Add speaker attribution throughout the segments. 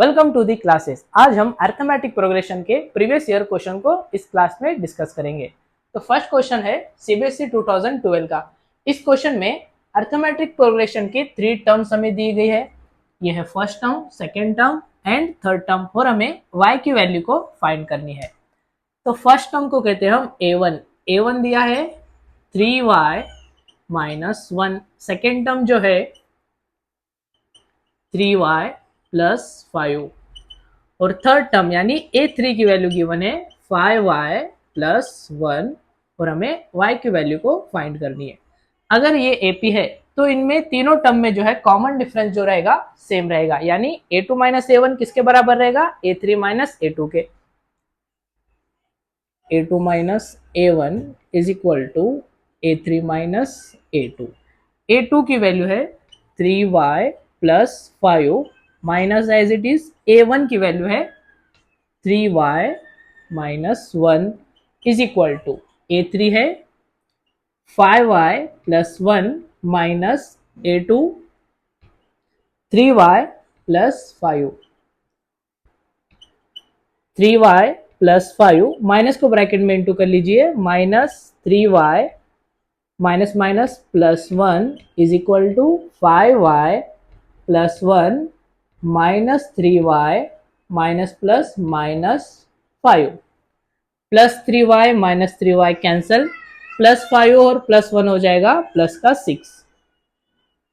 Speaker 1: Welcome to the classes. आज हम arithmetic progression के प्रीवियस ईयर क्वेश्चन को इस क्लास में डिस्कस करेंगे। तो फर्स्ट क्वेश्चन है सीबीएसई 2012 का। इस क्वेश्चन में अरिथमेटिक प्रोग्रेशन की 3 टर्म्स हमें दी गई है। यह है first term, second term and third term, और हमें y की वैल्यू को फाइंड करनी है। तो फर्स्ट टर्म को कहते हैं हम a1। a1 दिया है 3y माइनस 1। सेकेंड टर्म जो है 3y प्लस 5, और थर्ड टर्म यानी a3 की वैल्यू गिवन है 5y प्लस 1, और हमें y की वैल्यू को फाइंड करनी है। अगर ये AP है तो इनमें तीनों टर्म में जो है कॉमन डिफरेंस जो रहेगा सेम रहेगा, यानी a2 माइनस a1 किसके बराबर रहेगा? a3 माइनस a2 के। a2 minus a1 is equal to a3 minus a2। a2 की वैल्यू है 3y plus 5 minus as it is a1 की वैल्यू है 3y minus 1 is equal to a3 है 5y plus 1 minus a2 3y plus 5। 3y plus 5 minus को bracket में into कर लीजिए, minus 3y minus minus plus 1 is equal to 5y plus 1 minus 3y minus plus minus 5। Plus 3y minus 3y cancel, plus 5 और plus 1 हो जाएगा plus का 6।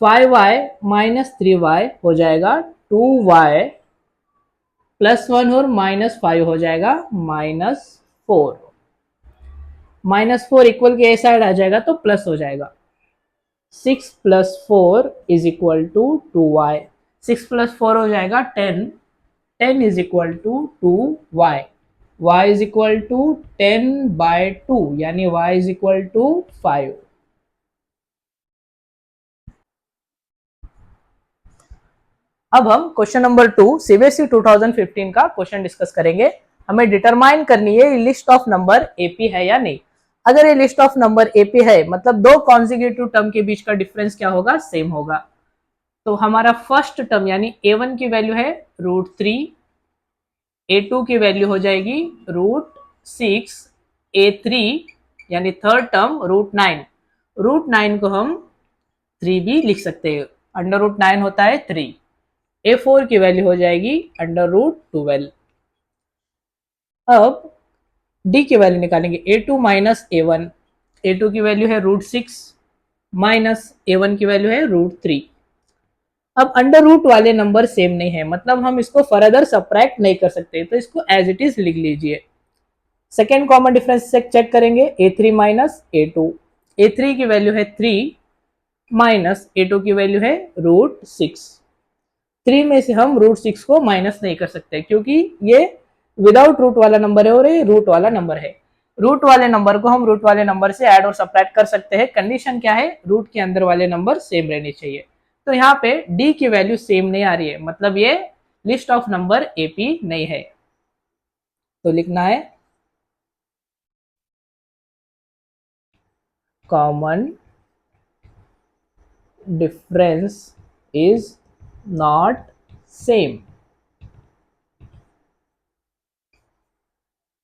Speaker 1: 5y minus 3y हो जाएगा 2y प्लस 1 और माइनस 5 हो जाएगा माइनस 4। माइनस 4 इक्वल के ए साइड आ जाएगा तो प्लस हो जाएगा। 6 plus 4 is equal to 2y। 6 plus 4 हो जाएगा 10। 10 is equal to 2y। y is equal to 10/2, यानी y इज इक्वल टू 5। अब हम क्वेश्चन नंबर 2 सीबीएसई 2015 का क्वेश्चन डिस्कस करेंगे। हमें डिटरमाइन करनी है लिस्ट ऑफ नंबर एपी है या नहीं। अगर ये लिस्ट ऑफ नंबर एपी है मतलब दो कॉन्जिक्यूटिव टर्म के बीच का डिफरेंस क्या होगा? सेम होगा। तो हमारा फर्स्ट टर्म यानी a1 की वैल्यू है √3, a2 की वैल्यू हो जाएगी √6, a3 यानी थर्ड टर्म √9। √9 को हम 3 भी लिख सकते हैं, √9 होता है 3। a4 की वैल्यू हो जाएगी √12। अब d की वैल्यू निकालेंगे, a2 माइनस a1। a2 की वैल्यू है √6 माइनस a1 की वैल्यू है √3। अब अंडर रूट वाले नंबर सेम नहीं है, मतलब हम इसको फर्दर सब्ट्रैक्ट नहीं कर सकते, तो इसको एज इट इज लिख लीजिए। सेकेंड कॉमन डिफरेंस चेक करेंगे, a3 माइनस a2। a3 की वैल्यू है 3 माइनस a2 की वैल्यू है √6। 3 में से हम √6 को माइनस नहीं कर सकते क्योंकि ये विदाउट रूट वाला नंबर है और ये रूट वाला नंबर है। रूट वाले नंबर को हम रूट वाले नंबर से ऐड और सब्ट्रैक्ट कर सकते हैं। कंडीशन क्या है? रूट के अंदर वाले नंबर सेम रहने चाहिए। तो यहाँ पे d की वैल्यू सेम नहीं आ रही है, मतलब ये लिस्ट ऑफ नंबर एपी नहीं है। तो लिखना है common difference is not same,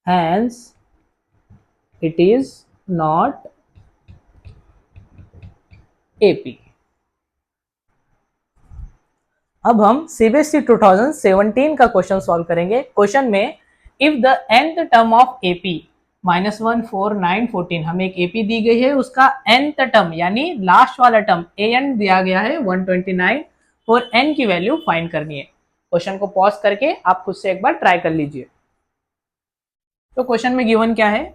Speaker 1: hence it is not AP। अब हम सीबीएसई 2017 का क्वेश्चन सॉल्व करेंगे। क्वेश्चन में if the nth term of AP -1 4 9 14, हमें एक AP दी गई है, उसका nth टर्म यानी लास्ट वाला टर्म an दिया गया है 129, और n की वैल्यू फाइंड करनी है। क्वेश्चन को पॉज करके आप खुद से एक बार ट्राई कर लीजिए। तो क्वेश्चन में गिवन क्या है?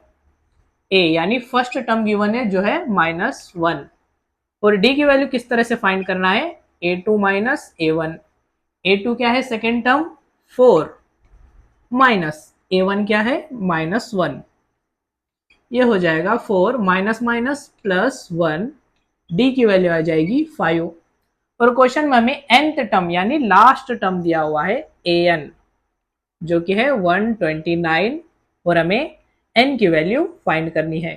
Speaker 1: a यानी फर्स्ट टर्म गिवन है जो है -1, और d की वैल्यू किस तरह से फाइंड करना है? a2 minus a1। a2 क्या है? सेकेंड टर्म 4 माइनस a1 क्या है? -1। ये हो जाएगा 4 माइनस माइनस प्लस 1, d की वैल्यू आ जाएगी 5। और क्वेश्चन में हमें nth टर्म यानी लास्ट टर्म दिया हुआ है an जो कि है 129, और हमें n की वैल्यू फाइंड करनी है।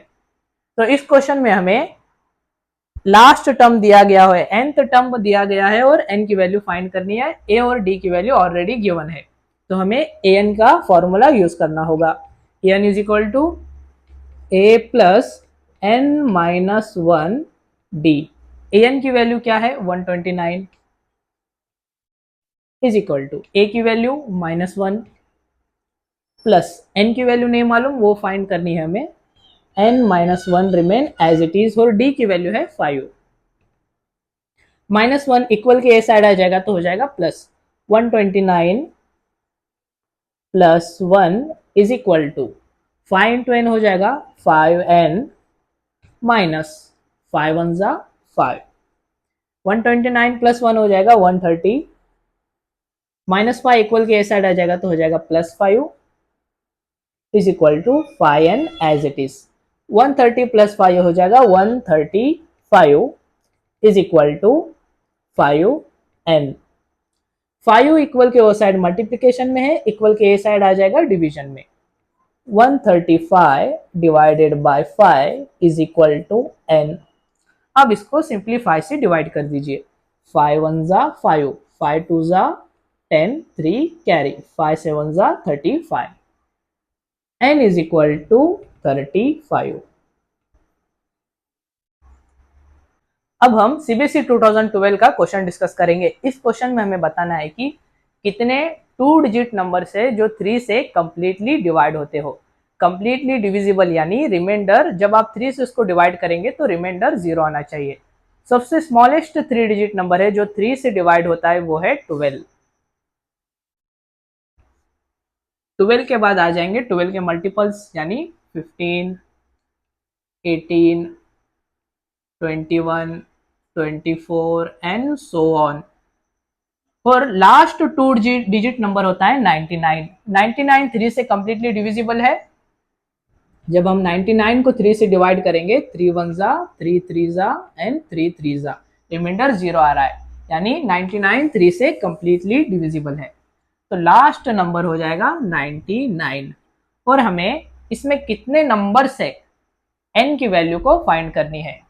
Speaker 1: तो इस क्वेश्चन में हमें लास्ट टर्म दिया गया है, nth टर्म दिया गया है और n की वैल्यू फाइंड करनी है, a और d की वैल्यू ऑलरेडी गिवन है, तो हमें an का फॉर्मूला यूज करना होगा। an is equal to a plus n minus 1 d। an की वैल्यू क्या है 129 इज इक्वल टू a की वैल्यू -1 प्लस n की वैल्यू नहीं मालूम, वो फाइंड करनी है हमें, n minus 1 remain as it is और d की वैल्यू है 5। -1 इक्वल के ए साइड आ जाएगा तो हो जाएगा plus 129 plus 1 is equal to 5 into n हो जाएगा 5n माइनस 5 1 जा 5। 129 प्लस 1 हो जाएगा 130 माइनस 5 इक्वल के ए साइड आ जाएगा तो हो जाएगा plus 5 is equal to 5n as it is. 130 plus 5 हो जाएगा 135 is equal to 5n। 5 equal के ओ साइड मल्टीप्लीकेशन में है, इक्वल के ए साइड आ जाएगा डिवीजन में। 135 divided by 5 is equal to n। अब इसको सिंप्लीफाई से डिवाइड कर दीजिए। 5 1 जा 5, 5 2 जा 10, 3 कैरी, 5 7 जा 35, n इज इक्वल टू 35। अब हम सीबीएसई 2012 का क्वेश्चन डिस्कस करेंगे। इस क्वेश्चन में हमें बताना है कि कितने 2 डिजिट नंबर से जो 3 से कंप्लीटली डिवाइड होते हो। कंप्लीटली डिविजिबल यानी रिमाइंडर, जब आप 3 से उसको डिवाइड करेंगे तो रिमाइंडर 0 आना चाहिए। सबसे स्मॉलेस्ट 3 डिजिट नंबर है जो 3 से डिवाइड होता है वो है 12। 12 के बाद आ जाएंगे 12 के मल्टीपल्स यानी 15, 18, 21, 24 एंड सो ऑन। और लास्ट 2 डिजिट नंबर होता है 99। 99 3 से कंप्लीटली डिविजिबल है। जब हम 99 को 3 से डिवाइड करेंगे 3 1 जा 3 3 जा एंड 3 3 जा, रिमाइंडर 0 आ रहा है, यानी 99 3 से कंप्लीटली डिविजिबल है। तो लास्ट नंबर हो जाएगा 99। और हमें इसमें कितने नंबर से n की वैल्यू को फाइंड करनी है।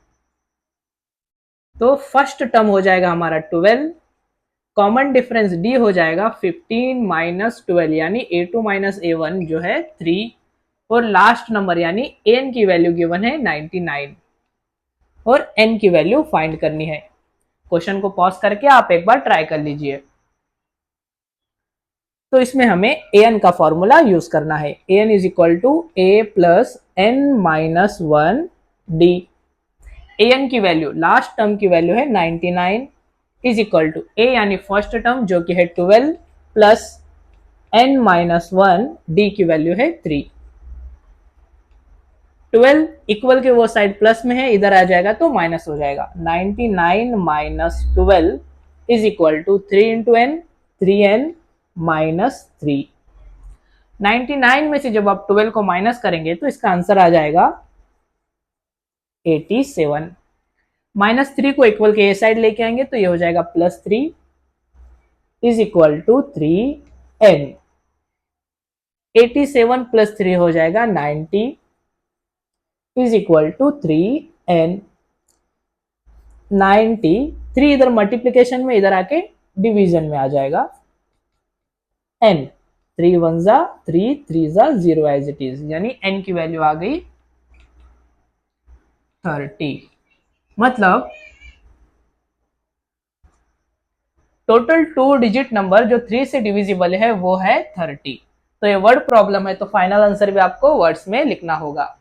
Speaker 1: तो फर्स्ट टर्म हो जाएगा हमारा 12, कॉमन डिफरेंस d हो जाएगा 15 माइनस 12 यानी a2 माइनस a1 जो है 3, और लास्ट नंबर यानी n की वैल्यू गिवन है 99 और n की वैल्यू फाइंड करनी है। क्वेश्चन को पॉज करके आप एक बार ट्राई कर लीजिए। तो इसमें हमें an का फॉर्मूला यूज करना है। an is equal to a plus n minus 1 d। an की वैल्यू लास्ट टर्म की वैल्यू है 99 इज इक्वल टू a यानी फर्स्ट टर्म जो कि है 12 प्लस n माइनस 1 d की वैल्यू है 3। 12 इक्वल के वो साइड प्लस में है, इधर आ जाएगा तो माइनस हो जाएगा। 99 minus 12 is equal to 3 into n, 3n minus 3। 99 में से जब आप 12 को माइनस करेंगे तो इसका आंसर आ जाएगा 87। माइनस 3 को इक्वल के ए साइड लेके आएंगे तो ये हो जाएगा plus 3 is equal to 3n। 87 plus 3 हो जाएगा 90 इज इक्वल टू 3n। 90 3 इधर मल्टीप्लीकेशन में, इधर आके डिवीजन में आ जाएगा n। 3 1 जा 3, 3 जा 0 एज इट इज, यानी n की वैल्यू आ गई 30। मतलब टोटल 2 डिजिट नंबर जो 3 से डिविजिबल है वो है 30। तो ये वर्ड प्रॉब्लम है, तो फाइनल आंसर भी आपको वर्ड्स में लिखना होगा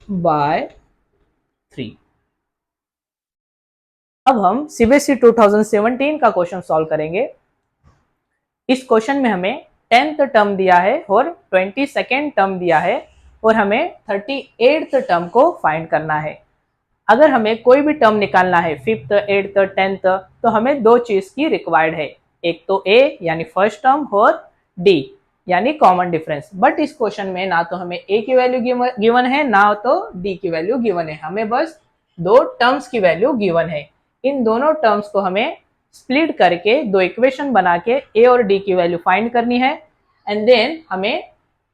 Speaker 1: बाय 3। अब हम सीबीएसई 2017 का क्वेश्चन सॉल्व करेंगे। इस क्वेश्चन में हमें 10th टर्म दिया है और 22nd टर्म दिया है और हमें 38th टर्म को फाइंड करना है। अगर हमें कोई भी टर्म निकालना है 5th 8th 10th, तो हमें दो चीज की रिक्वायर्ड है, एक तो a यानी फर्स्ट टर्म और d यानी कॉमन डिफरेंस। बट इस क्वेश्चन में ना तो हमें a की वैल्यू गिवन है ना तो d की वैल्यू गिवन है, हमें बस दो टर्म्स की वैल्यू गिवन है। इन दोनों टर्म्स को हमें स्प्लिट करके दो इक्वेशन बना के a और d की वैल्यू फाइंड करनी है एंड देन हमें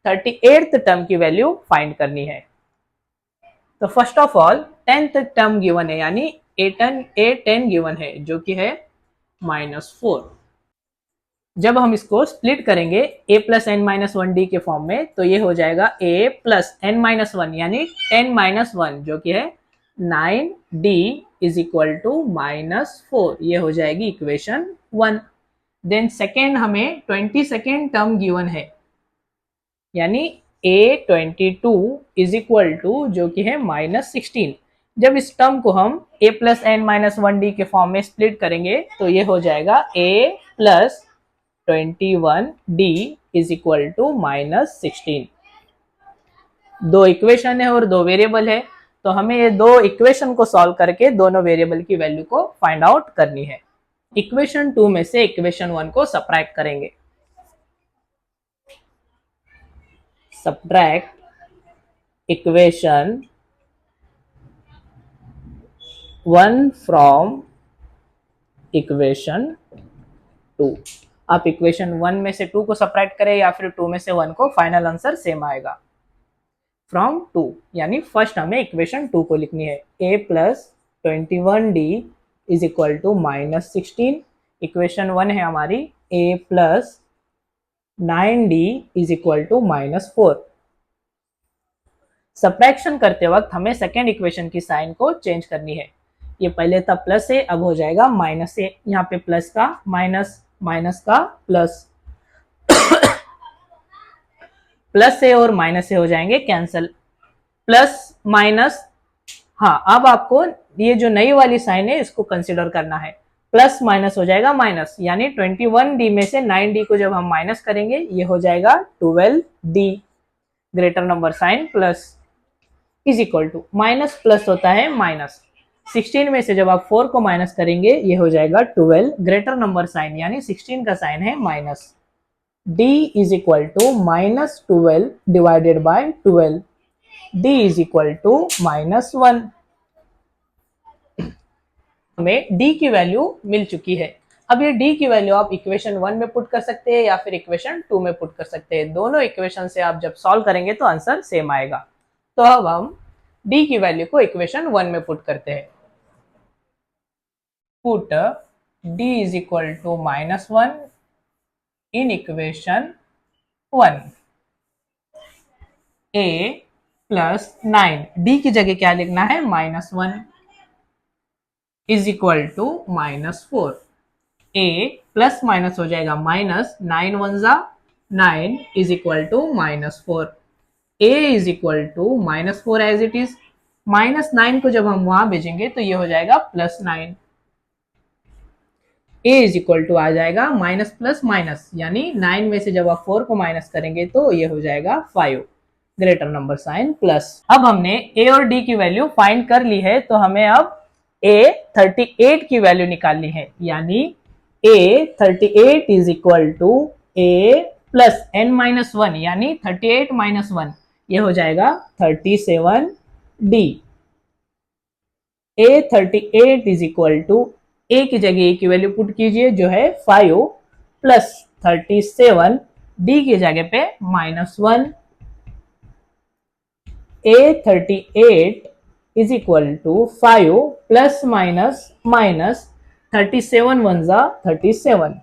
Speaker 1: 38th टर्म की वैल्यू फाइंड करनी है। तो first of all 10th term given है, यानी A10 गिवन है जो कि है -4। जब हम इसको स्प्लिट करेंगे a plus n minus one d के फॉर्म में, तो ये हो जाएगा a plus n minus one यानी 10 माइनस वन जो कि है 9d इज इक्वल टू -4। ये हो जाएगी इक्वेशन 1। देन सेकेंड हमें 22nd टर्म गिवन है, यानी a22 इज इक्वल टू जो कि है -16। जब इस टर्म को हम a plus n minus one d के फॉर्म में स्प्लिट करेंगे तो ये हो जाएगा a plus 21d is equal to -16। दो इक्वेशन है और दो वेरिएबल है, तो हमें ये दो इक्वेशन को सॉल्व करके दोनों वेरिएबल की वैल्यू को फाइंड आउट करनी है। इक्वेशन 2 में से इक्वेशन 1 को सब्ट्रैक्ट करेंगे। Subtract equation 1 from equation 2। आप इक्वेशन 1 में से 2 को सब्ट्रैक्ट करें या फिर 2 में से 1 को, फाइनल आंसर सेम आएगा। फ्रॉम 2 यानी फर्स्ट हमें इक्वेशन 2 को लिखनी है, a plus 21d is equal to -16। Equation 1 है हमारी a plus 9d is equal to -4। Subtraction करते वक्त हमें सेकेंड इक्वेशन की साइन को चेंज करनी है। ये पहले था प्लस है, अब हो जाएगा माइनस है। यहाँ पे प्लस का माइनस, माइनस का प्लस, प्लस से और माइनस से हो जाएंगे कैंसल, प्लस माइनस। हाँ, अब आपको ये जो नई वाली साइन है इसको कंसिडर करना है। प्लस माइनस हो जाएगा माइनस, यानी 21d में से 9d को जब हम माइनस करेंगे ये हो जाएगा 12d। Greater number sign plus is equal to, minus plus होता है माइनस। 16 में से जब आप 4 को माइनस करेंगे ये हो जाएगा 12। ग्रेटर नंबर साइन यानी 16 का साइन है minus. d is equal to -12 divided by 12। d is equal to -1। हमें d की वैल्यू मिल चुकी है। अब ये d की वैल्यू आप इक्वेशन 1 में पुट कर सकते हैं या फिर इक्वेशन 2 में पुट कर सकते हैं। दोनों इक्वेशन से आप जब सॉल्व करेंगे तो आंसर सेम आएगा। तो अब हम d की वैल्यू को इक्वेशन 1 में पुट करते हैं। Put d is equal to -1 in equation 1। a plus 9, d की जगह क्या लिखना है, -1 is equal to -4। a plus minus हो जाएगा माइनस, 9 1 जा 9 is equal to -4। a is equal to -4 as it is. -9 को जब हम वहां भेजेंगे तो ये हो जाएगा +9। a इज इक्वल टू आ जाएगा माइनस प्लस माइनस, यानी 9 में से जब आप 4 को माइनस करेंगे तो ये हो जाएगा 5। Greater number sign plus. अब हमने a और d की वैल्यू फाइंड कर ली है, तो हमें अब a 38 की वैल्यू निकालनी है, यानी a 38 is equal to a plus n minus 1 यानी 38 माइनस 1, ये हो जाएगा 37d। a 38 is equal to, a की जगह a की वैल्यू पुट कीजिए जो है 5 प्लस 37, d की जगह पे -1। a 38 is equal to 5 plus minus minus 37 1 जा 37।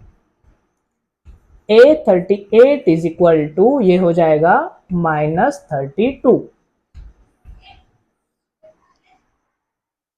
Speaker 1: a 38 इज इक्वल टू ये हो जाएगा -32।